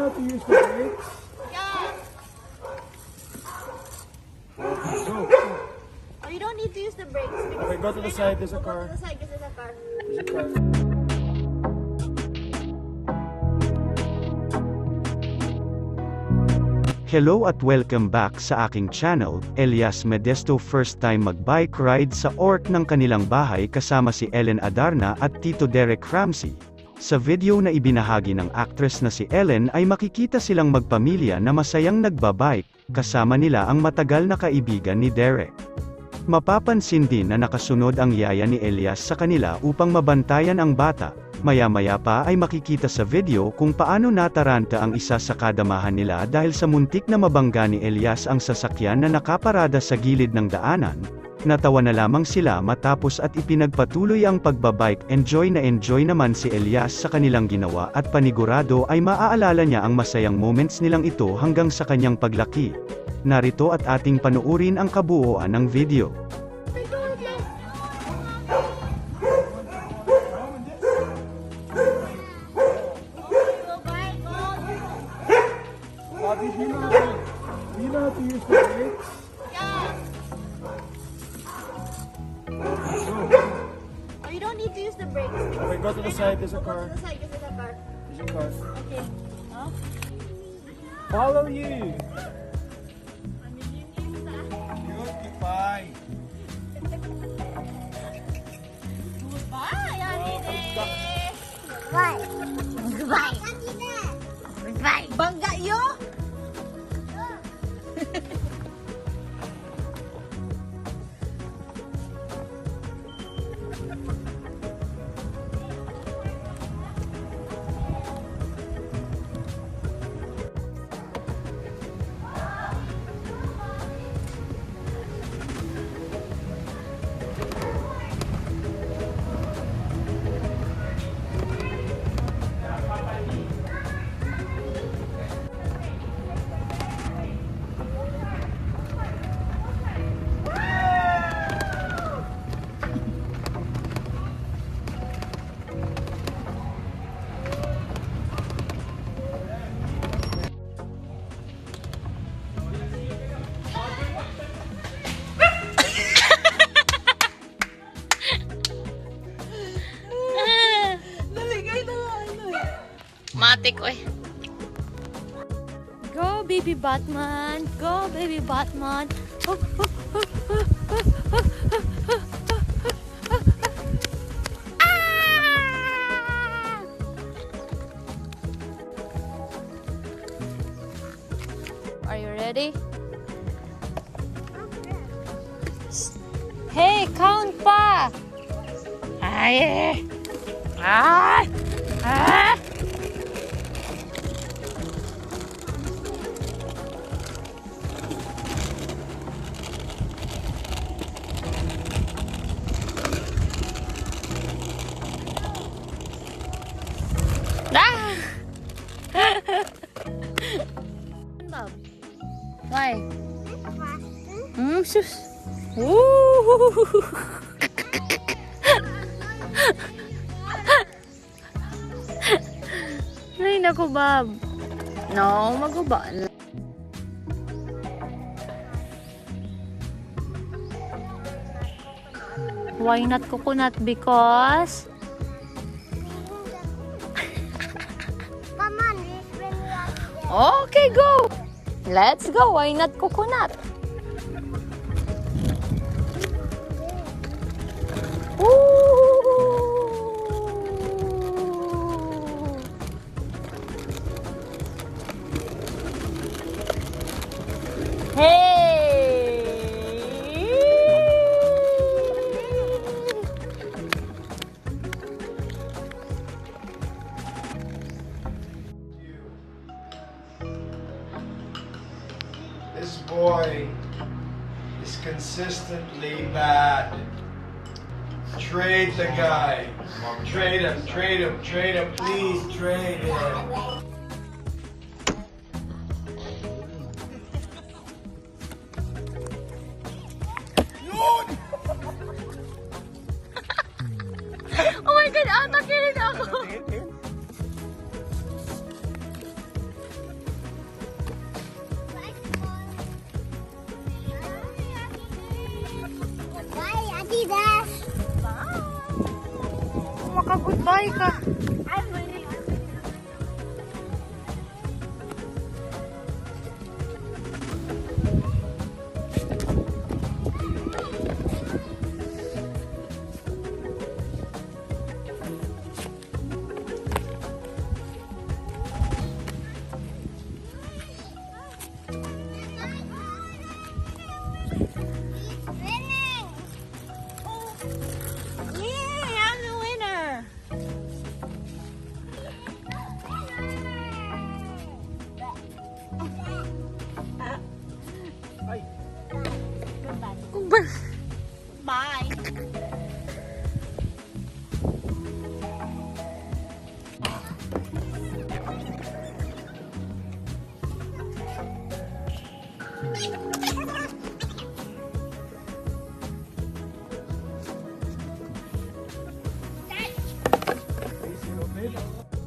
how to use the brakes? Yeah. Go. Oh, you don't need to use the brakes. Okay, go to the side. There's a car. Go to the side because there's a car. There's a car. Hello at welcome back sa aking channel, Elias Modesto. First time mag-bike ride sa ork ng kanilang bahay kasama si Adarna at Tito Derek Ramsay. Sa video na ibinahagi ng actress na si Ellen ay makikita silang magpamilya na masayang nagbabike, kasama nila ang matagal na kaibigan ni Derek. Mapapansin din na nakasunod ang yaya ni Elias sa kanila upang mabantayan ang bata. Maya-maya pa ay makikita sa video kung paano nataranta ang isa sa kadamahan nila dahil sa muntik na mabangga ni Elias ang sasakyan na nakaparada sa gilid ng daanan. Natawa na lamang sila matapos at ipinagpatuloy ang pagbabike. Enjoy naman si Elias sa kanilang ginawa at panigurado ay maaalala niya ang masayang moments nilang ito hanggang sa kanyang paglaki. Narito at ating panuurin ang kabuuan ng video. Bobby, do you know how to use the brakes? Yeah. Go. Oh, you don't need to use the brakes. Okay, go to the side. There's a Go car. to the side because there's a car. There's a car. Okay. Oh. Follow you. Goodbye. Bye, Anine. Goodbye. Goodbye. Goodbye. Bangga yo. Matik, oy. Go, baby Batman. Go, baby Batman. Are you ready? Hey, count pa. Ay. Ah. Ah. Bob. Why? Sus. Ay, naku, Bob. No, maguba na. Why not coconut? Because okay, go. Let's go. Why not coconut? This boy is consistently bad. Trade the guy. Trade him, please trade him. Oh my God, atakin ako. Nag-bye ka. I'm winning. Yay, I'm the winner. Bye.